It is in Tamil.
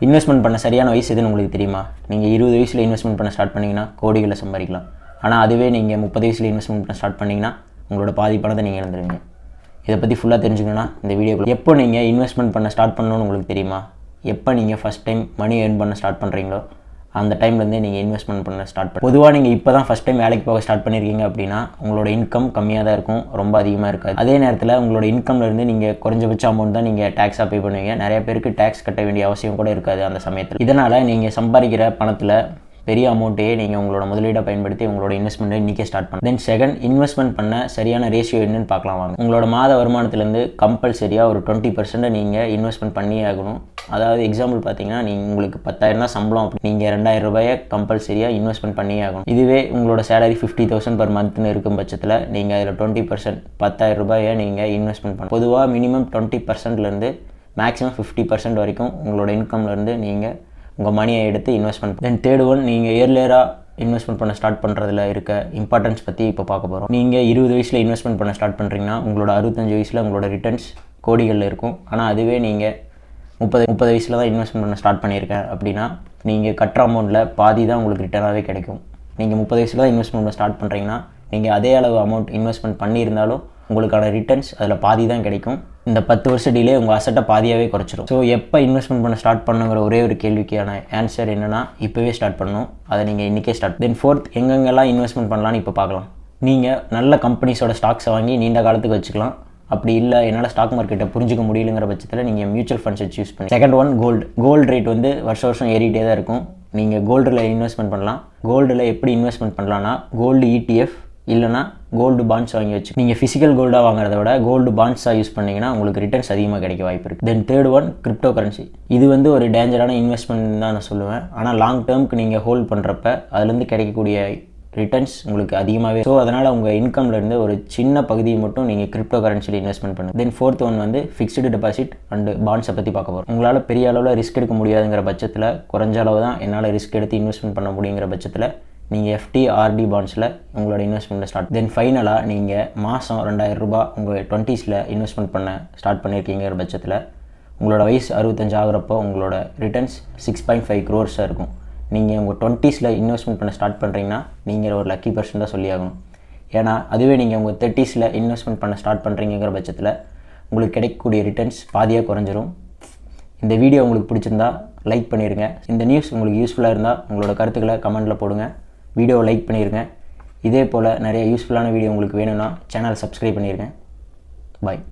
இன்வெஸ்ட்மெண்ட் பண்ண சரியான வயசு எதுன்னு உங்களுக்கு தெரியுமா? நீங்கள் 20 வயசில் இன்வெஸ்ட்மெண்ட் பண்ண ஸ்டார்ட் பண்ணிங்கன்னா கோடிகளை சம்பாதிக்கலாம். ஆனால் அதுவே நீங்கள் 30 வயசில் இன்வெஸ்ட்மெண்ட் பண்ண ஸ்டார்ட் பண்ணிங்கன்னா உங்களோட பாதி பணத்தை நீங்கள் இழந்துருவீங்க. இதை பற்றி ஃபுல்லாக தெரிஞ்சுக்கணுன்னா இந்த வீடியோக்குள்ள எப்போ நீங்கள் இன்வெஸ்ட்மெண்ட் பண்ண ஸ்டார்ட் பண்ணணும்னு உங்களுக்கு தெரியுமா? எப்போ நீங்கள் ஃபஸ்ட் டைம் மணி ஏர்ன் பண்ண ஸ்டார்ட் பண்ணுறீங்களோ அந்த டைம்லேருந்தே நீங்கள் இன்வெஸ்ட்மெண்ட் பண்ண ஸ்டார்ட் பண்ணி பொதுவாக நீங்கள் இப்போ தான் ஃபஸ்ட் டைம் வேலைக்கு போக ஸ்டார்ட் பண்ணியிருக்கீங்க அப்படின்னா உங்களோட இன்கம் கம்மியாக தான் இருக்கும், ரொம்ப அதிகமாக இருக்காது. அதே நேரத்தில் உங்களோட இன்கம்லேருந்து நீங்கள் குறைஞ்சபட்ச அமௌண்ட் தான் நீங்கள் டேக்ஸாக பே பண்ணுவீங்க. நிறைய பேருக்கு டேக்ஸ் கட்ட வேண்டிய அவசியம் கூட இருக்காது அந்த சமயத்தில். இதனால் நீங்கள் சம்பாதிக்கிற பணத்தில் பெரிய அமௌண்ட்டையே நீங்கள் உங்களோட முதலீடை பயன்படுத்தி உங்களோட இன்வெஸ்ட்மெண்ட்டை இன்றைக்கே ஸ்டார்ட் பண்ணலாம். தென் செகண்ட், இன்வெஸ்ட்மெண்ட் பண்ண சரியான ரேஷியோ என்னன்னு பார்க்கலாம் வாங்க. உங்களோட மாத வருமானத்துலேருந்து கம்பல்சரியாக ஒரு 20% நீங்கள் இன்வெஸ்ட்மெண்ட் பண்ணியே ஆகணும். அதாவது எக்ஸாம்பிள் பார்த்தீங்கன்னா உங்களுக்கு 10,000 தான் சம்பளம், நீங்கள் 2,000 ரூபாயை கம்பல்சரியாக இன்வெஸ்ட்மெண்ட் பண்ணியே ஆகணும். இதுவே உங்களோட சேலரி 50,000 per monthன்னு இருக்கும் பட்சத்தில் நீங்கள் அதில் 20% 10,000 ரூபாயை நீங்கள் இன்வெஸ்ட்மெண்ட் பண்ணணும். பொதுவாக மினிமம் 20%லேருந்து மேக்ஸிமம் 50% வரைக்கும் உங்களோட இன்கம்லேருந்து நீங்கள் உங்கள் மணியை எடுத்து இன்வெஸ்ட்மெண்ட். தென் தேர்ட் ஒன், நீங்கள் இயர்லியராக இன்வெஸ்ட்மெண்ட் பண்ண ஸ்டார்ட் பண்ணுறதுல இருக்க இம்பார்ட்டன்ஸ் பற்றி இப்போ பார்க்க போகிறோம். நீங்கள் 20 வயசில் இன்வெஸ்ட்மெண்ட் பண்ண ஸ்டார்ட் பண்ணுறீங்கன்னா உங்களோட 65 வயசில் உங்களோட ரிட்டர்ன்ஸ் கோடிகளில் இருக்கும். ஆனால் அதுவே நீங்கள் 30 வயசில் தான் இன்வெஸ்ட்மெண்ட் பண்ண ஸ்டார்ட் பண்ணியிருக்கேன் அப்படின்னா நீங்கள் கட்டுற அமௌண்ட்டில் பாதி தான் உங்களுக்கு ரிட்டர்னாகவே கிடைக்கும். நீங்கள் 30 வயசில் தான் இன்வெஸ்ட்மெண்ட் பண்ண ஸ்டார்ட் பண்ணுறீங்கன்னா நீங்கள் அதே அளவு அமௌண்ட் இன்வெஸ்ட்மெண்ட் பண்ணியிருந்தாலும் உங்களுக்கான ரிட்டர்ன்ஸ் அதில் பாதி தான் கிடைக்கும். இந்த 10 வருஷ டிலே உங்கள் அசட்டை பாதியாகவே குறைச்சிடும். ஸோ எப்போ இன்வெஸ்ட்மெண்ட் பண்ண ஸ்டார்ட் பண்ணுங்கிற ஒரே ஒரு கேள்விக்கான ஆன்சர் என்னென்னா இப்போவே ஸ்டார்ட் பண்ணணும். அதை நீங்கள் இன்றைக்கே ஸ்டார்ட். தென் ஃபோர்த், எங்கெங்கெல்லாம் இன்வெஸ்ட்மெண்ட் பண்ணலான்னு இப்போ பார்க்கலாம். நீங்கள் நல்ல கம்பெனிஸோட ஸ்டாக்ஸை வாங்கி நீண்ட காலத்துக்கு வச்சுக்கலாம். அப்படி இல்லை என்னால் ஸ்டாக் மார்க்கெட்டை புரிஞ்சிக்க முடியலங்கிற பட்சத்தில் நீங்கள் மியூச்சுவல் ஃபண்ட்ஸை சூஸ் பண்ணி. செகண்ட் ஒன், கோல்டு ரேட் வந்து வருஷம் ஏறிட்டே தான் இருக்கும். நீங்கள் கோல்டில் இன்வெஸ்ட்மெண்ட் பண்ணலாம். கோல்டில் எப்படி இன்வெஸ்ட்மெண்ட் பண்ணலான்னா கோல்டு ETF இல்லைனா கோல்டு பாண்ட்ஸ் வாங்கி வச்சு நீங்கள் ஃபிசிக்கல் கோல்டாக வாங்குறத விட கோல்டு பாண்ட்ஸாக யூஸ் பண்ணிங்கன்னா உங்களுக்கு ரிட்டர்ன்ஸ் அதிகமாக கிடைக்க வாய்ப்பு இருக்குது. Then third one, crypto currency. இது வந்து ஒரு டேஞ்சரான இன்வெஸ்ட்மெண்ட் தான் நான் சொல்லுவேன். ஆனால் லாங் டேர்முக்கு நீங்கள் ஹோல்ட் பண்ணுறப்ப அதுலேருந்து கிடைக்கக்கூடிய ரிட்டர்ன்ஸ் உங்களுக்கு அதிகமாகவே. ஸோ அதனால் உங்கள் இன்கம்லேருந்து ஒரு சின்ன பகுதியை மட்டும் நீங்கள் கிரிப்டோ கரன்சியில் இன்வெஸ்ட்மெண்ட் பண்ணுங்கள். தென் ஃபோர்த் ஒன் வந்து ஃபிக்ஸ்டு டெபாசிட் அண்டு பாண்ட்ஸை பற்றி பார்க்க போகிறோம். உங்களால் பெரிய அளவில் ரிஸ்க் எடுக்க முடியாதுங்கிற பட்சத்தில் குறைஞ்ச அளவு தான் என்னால் ரிஸ்க் எடுத்து இன்வெஸ்ட்மெண்ட் பண்ண முடியுங்கிற பட்சத்தில் நீங்கள் FD RD பாண்ட்ஸில் உங்களோட இன்வெஸ்ட்மெண்ட்டை ஸ்டார்ட். தென் ஃபைனலாக நீங்கள் மாதம் 2,000 ரூபாய் உங்கள் 20s இன்வெஸ்ட்மெண்ட் பண்ண ஸ்டார்ட் பண்ணியிருக்கீங்கிற பட்சத்தில் உங்களோட வயசு 65 ஆகிறப்போ உங்களோட ரிட்டர்ன்ஸ் 6.5 crores இருக்கும். நீங்கள் உங்கள் 20s இன்வெஸ்ட்மெண்ட் பண்ண ஸ்டார்ட் பண்ணுறீங்கன்னா நீங்கள் ஒரு லக்கி பர்சன் தான் சொல்லி ஆகணும். ஏன்னா அதுவே நீங்கள் உங்கள் 30s இன்வெஸ்ட்மெண்ட் பண்ண ஸ்டார்ட் பண்ணுறீங்கிற பட்சத்தில் உங்களுக்கு கிடைக்கக்கூடிய ரிட்டர்ன்ஸ் பாதியாக குறைஞ்சிரும். இந்த வீடியோ உங்களுக்கு பிடிச்சிருந்தா லைக் பண்ணிடுங்க. இந்த நியூஸ் உங்களுக்கு யூஸ்ஃபுல்லாக இருந்தால் உங்களோட கருத்துக்களை கமெண்ட்டில் போடுங்க. வீடியோவை லைக் பண்ணிடுங்க. இதே போல் நிறைய யூஸ்ஃபுல்லான வீடியோ உங்களுக்கு வேணும்னா சேனல் சப்ஸ்கிரைப் பண்ணிடுங்க. பாய்.